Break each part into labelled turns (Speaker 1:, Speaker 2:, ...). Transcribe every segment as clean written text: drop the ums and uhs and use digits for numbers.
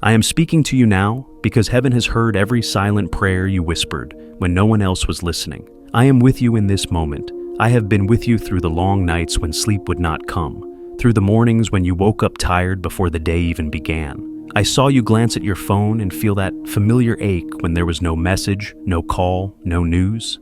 Speaker 1: I am speaking to you now because heaven has heard every silent prayer you whispered when no one else was listening. I am with you in this moment. I have been with you through the long nights when sleep would not come, through the mornings when you woke up tired before the day even began. I saw you glance at your phone and feel that familiar ache when there was no message, no call, no news.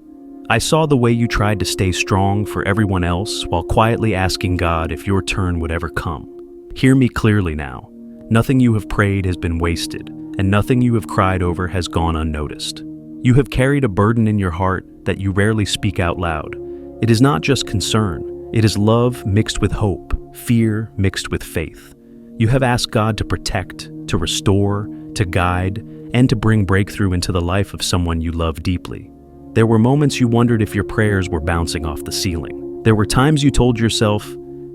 Speaker 1: I saw the way you tried to stay strong for everyone else while quietly asking God if your turn would ever come. Hear me clearly now. Nothing you have prayed has been wasted, and nothing you have cried over has gone unnoticed. You have carried a burden in your heart that you rarely speak out loud. It is not just concern, it is love mixed with hope, fear mixed with faith. You have asked God to protect, to restore, to guide, and to bring breakthrough into the life of someone you love deeply. There were moments you wondered if your prayers were bouncing off the ceiling. There were times you told yourself,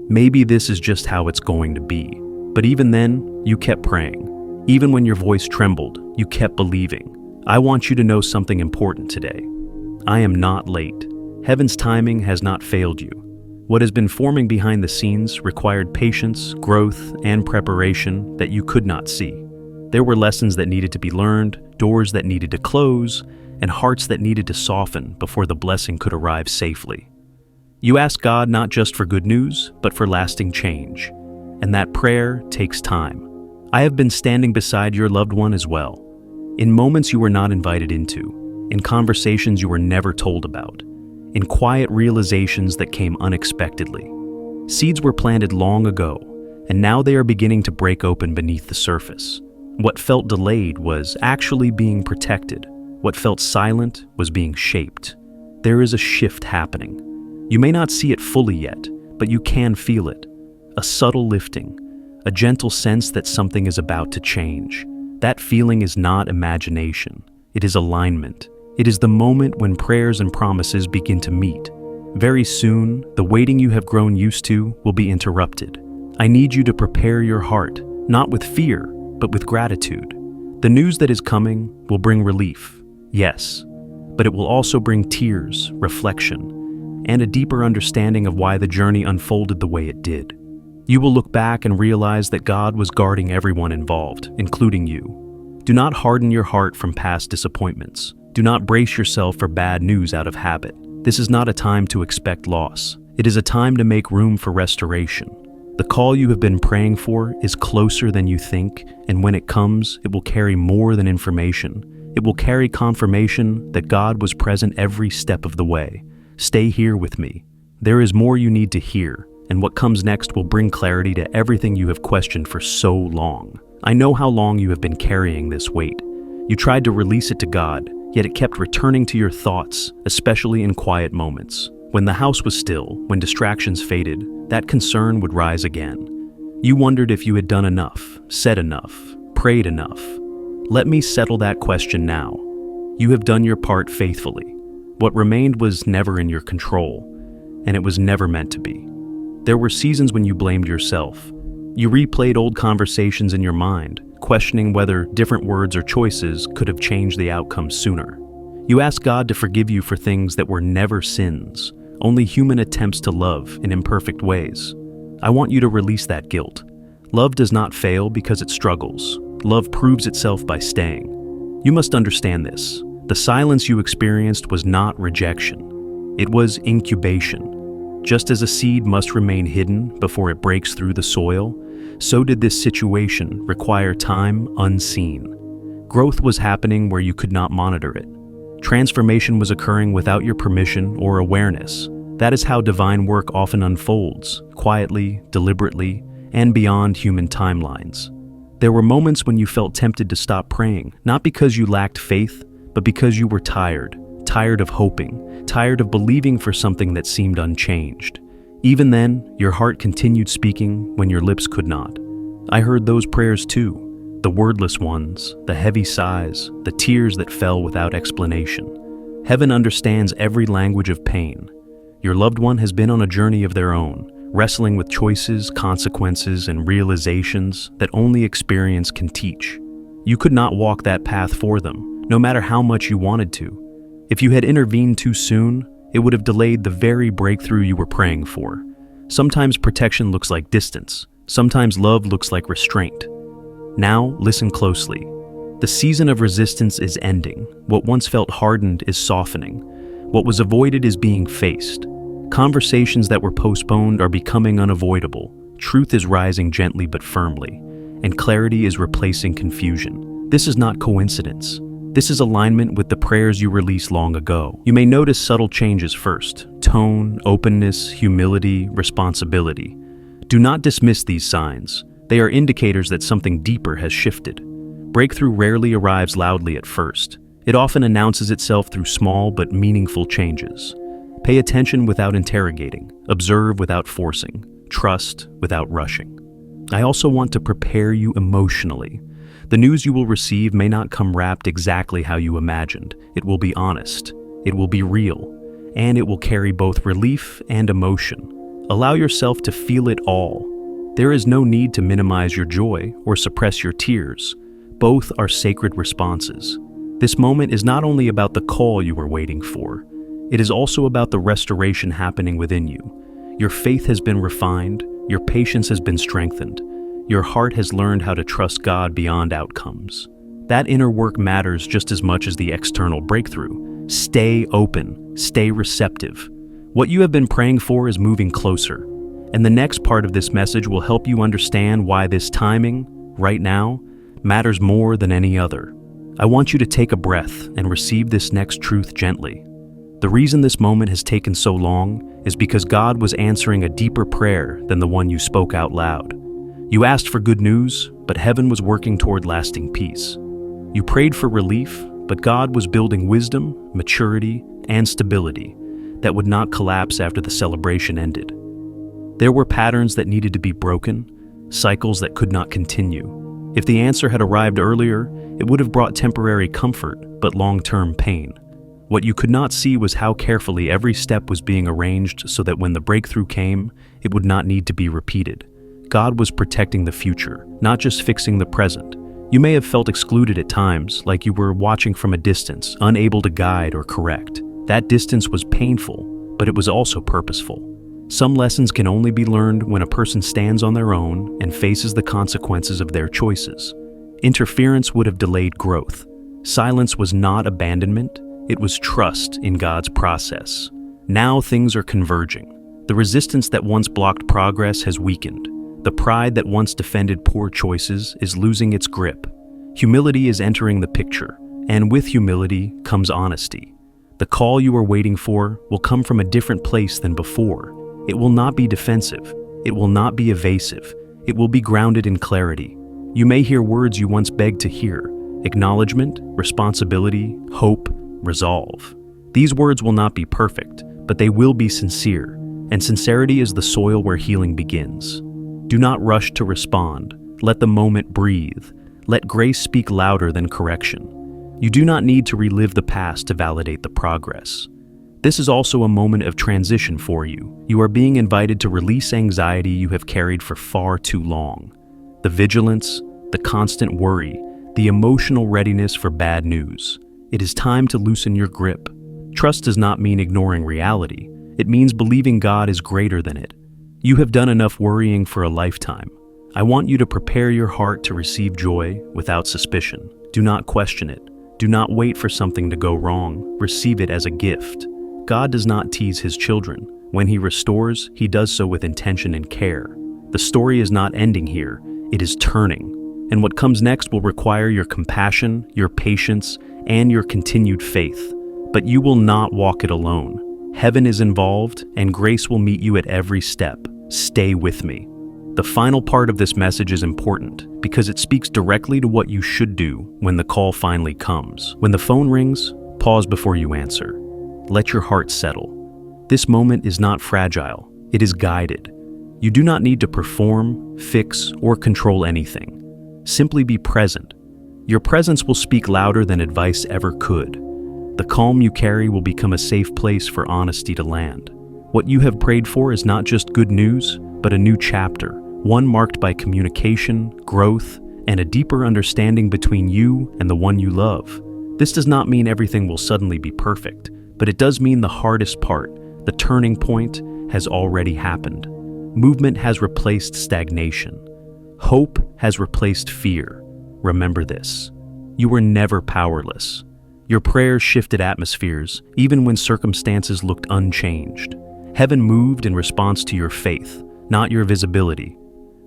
Speaker 1: maybe this is just how it's going to be. But even then, you kept praying. Even when your voice trembled, you kept believing. I want you to know something important today. I am not late. Heaven's timing has not failed you. What has been forming behind the scenes required patience, growth, and preparation that you could not see. There were lessons that needed to be learned, doors that needed to close, and hearts that needed to soften before the blessing could arrive safely. You asked God not just for good news, but for lasting change. And that prayer takes time. I have been standing beside your loved one as well. In moments you were not invited into, in conversations you were never told about, in quiet realizations that came unexpectedly. Seeds were planted long ago, and now they are beginning to break open beneath the surface. What felt delayed was actually being protected. What felt silent was being shaped. There is a shift happening. You may not see it fully yet, but you can feel it. A subtle lifting, a gentle sense that something is about to change. That feeling is not imagination. It is alignment. It is the moment when prayers and promises begin to meet. Very soon, the waiting you have grown used to will be interrupted. I need you to prepare your heart, not with fear, but with gratitude. The news that is coming will bring relief, yes, but it will also bring tears, reflection, and a deeper understanding of why the journey unfolded the way it did. You will look back and realize that God was guarding everyone involved, including you. Do not harden your heart from past disappointments. Do not brace yourself for bad news out of habit. This is not a time to expect loss. It is a time to make room for restoration. The call you have been praying for is closer than you think, and when it comes, it will carry more than information. It will carry confirmation that God was present every step of the way. Stay here with me. There is more you need to hear. And what comes next will bring clarity to everything you have questioned for so long. I know how long you have been carrying this weight. You tried to release it to God, yet it kept returning to your thoughts, especially in quiet moments. When the house was still, when distractions faded, that concern would rise again. You wondered if you had done enough, said enough, prayed enough. Let me settle that question now. You have done your part faithfully. What remained was never in your control, and it was never meant to be. There were seasons when you blamed yourself. You replayed old conversations in your mind, questioning whether different words or choices could have changed the outcome sooner. You asked God to forgive you for things that were never sins, only human attempts to love in imperfect ways. I want you to release that guilt. Love does not fail because it struggles. Love proves itself by staying. You must understand this. The silence you experienced was not rejection. It was incubation. Just as a seed must remain hidden before it breaks through the soil, so did this situation require time unseen. Growth was happening where you could not monitor it. Transformation was occurring without your permission or awareness. That is how divine work often unfolds, quietly, deliberately, and beyond human timelines. There were moments when you felt tempted to stop praying, not because you lacked faith, but because you were tired of hoping, tired of believing for something that seemed unchanged. Even then, your heart continued speaking when your lips could not. I heard those prayers too, the wordless ones, the heavy sighs, the tears that fell without explanation. Heaven understands every language of pain. Your loved one has been on a journey of their own, wrestling with choices, consequences, and realizations that only experience can teach. You could not walk that path for them, no matter how much you wanted to. If you had intervened too soon, it would have delayed the very breakthrough you were praying for. Sometimes protection looks like distance. Sometimes love looks like restraint. Now, listen closely. The season of resistance is ending. What once felt hardened is softening. What was avoided is being faced. Conversations that were postponed are becoming unavoidable. Truth is rising gently but firmly, and clarity is replacing confusion. This is not coincidence. This is alignment with the prayers you released long ago. You may notice subtle changes first: tone, openness, humility, responsibility. Do not dismiss these signs. They are indicators that something deeper has shifted. Breakthrough rarely arrives loudly at first. It often announces itself through small but meaningful changes. Pay attention without interrogating, observe without forcing, trust without rushing. I also want to prepare you emotionally. The news you will receive may not come wrapped exactly how you imagined. It will be honest, it will be real, and it will carry both relief and emotion. Allow yourself to feel it all. There is no need to minimize your joy or suppress your tears. Both are sacred responses. This moment is not only about the call you were waiting for, it is also about the restoration happening within you. Your faith has been refined, your patience has been strengthened, your heart has learned how to trust God beyond outcomes. That inner work matters just as much as the external breakthrough. Stay open, stay receptive. What you have been praying for is moving closer, and the next part of this message will help you understand why this timing, right now, matters more than any other. I want you to take a breath and receive this next truth gently. The reason this moment has taken so long is because God was answering a deeper prayer than the one you spoke out loud. You asked for good news, but heaven was working toward lasting peace. You prayed for relief, but God was building wisdom, maturity, and stability that would not collapse after the celebration ended. There were patterns that needed to be broken, cycles that could not continue. If the answer had arrived earlier, it would have brought temporary comfort, but long-term pain. What you could not see was how carefully every step was being arranged so that when the breakthrough came, it would not need to be repeated. God was protecting the future, not just fixing the present. You may have felt excluded at times, like you were watching from a distance, unable to guide or correct. That distance was painful, but it was also purposeful. Some lessons can only be learned when a person stands on their own and faces the consequences of their choices. Interference would have delayed growth. Silence was not abandonment, it was trust in God's process. Now things are converging. The resistance that once blocked progress has weakened. The pride that once defended poor choices is losing its grip. Humility is entering the picture, and with humility comes honesty. The call you are waiting for will come from a different place than before. It will not be defensive. It will not be evasive. It will be grounded in clarity. You may hear words you once begged to hear: acknowledgement, responsibility, hope, resolve. These words will not be perfect, but they will be sincere, and sincerity is the soil where healing begins. Do not rush to respond. Let the moment breathe. Let grace speak louder than correction. You do not need to relive the past to validate the progress. This is also a moment of transition for you. You are being invited to release anxiety you have carried for far too long. The vigilance, the constant worry, the emotional readiness for bad news. It is time to loosen your grip. Trust does not mean ignoring reality. It means believing God is greater than it. You have done enough worrying for a lifetime. I want you to prepare your heart to receive joy without suspicion. Do not question it. Do not wait for something to go wrong. Receive it as a gift. God does not tease his children. When he restores, he does so with intention and care. The story is not ending here. It is turning. And what comes next will require your compassion, your patience, and your continued faith. But you will not walk it alone. Heaven is involved, and grace will meet you at every step. Stay with me. The final part of this message is important because it speaks directly to what you should do when the call finally comes. When the phone rings, pause before you answer. Let your heart settle. This moment is not fragile. It is guided. You do not need to perform, fix, or control anything. Simply be present. Your presence will speak louder than advice ever could. The calm you carry will become a safe place for honesty to land. What you have prayed for is not just good news, but a new chapter, one marked by communication, growth, and a deeper understanding between you and the one you love. This does not mean everything will suddenly be perfect, but it does mean the hardest part, the turning point, has already happened. Movement has replaced stagnation. Hope has replaced fear. remember this: you were never powerless. Your prayers shifted atmospheres, even when circumstances looked unchanged. Heaven moved in response to your faith, not your visibility.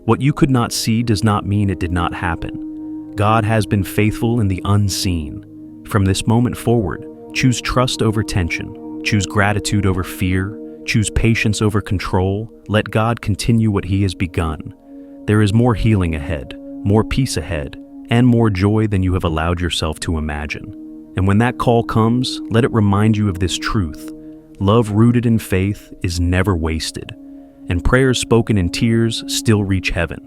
Speaker 1: What you could not see does not mean it did not happen. God has been faithful in the unseen. From this moment forward, choose trust over tension, choose gratitude over fear, choose patience over control. Let God continue what He has begun. There is more healing ahead, more peace ahead, and more joy than you have allowed yourself to imagine. And when that call comes, let it remind you of this truth: love rooted in faith is never wasted, and prayers spoken in tears still reach heaven.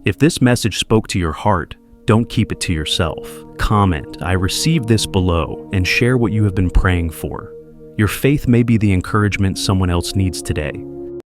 Speaker 1: If this message spoke to your heart, don't keep it to yourself. Comment, "I received this," below, and share what you have been praying for. Your faith may be the encouragement someone else needs today.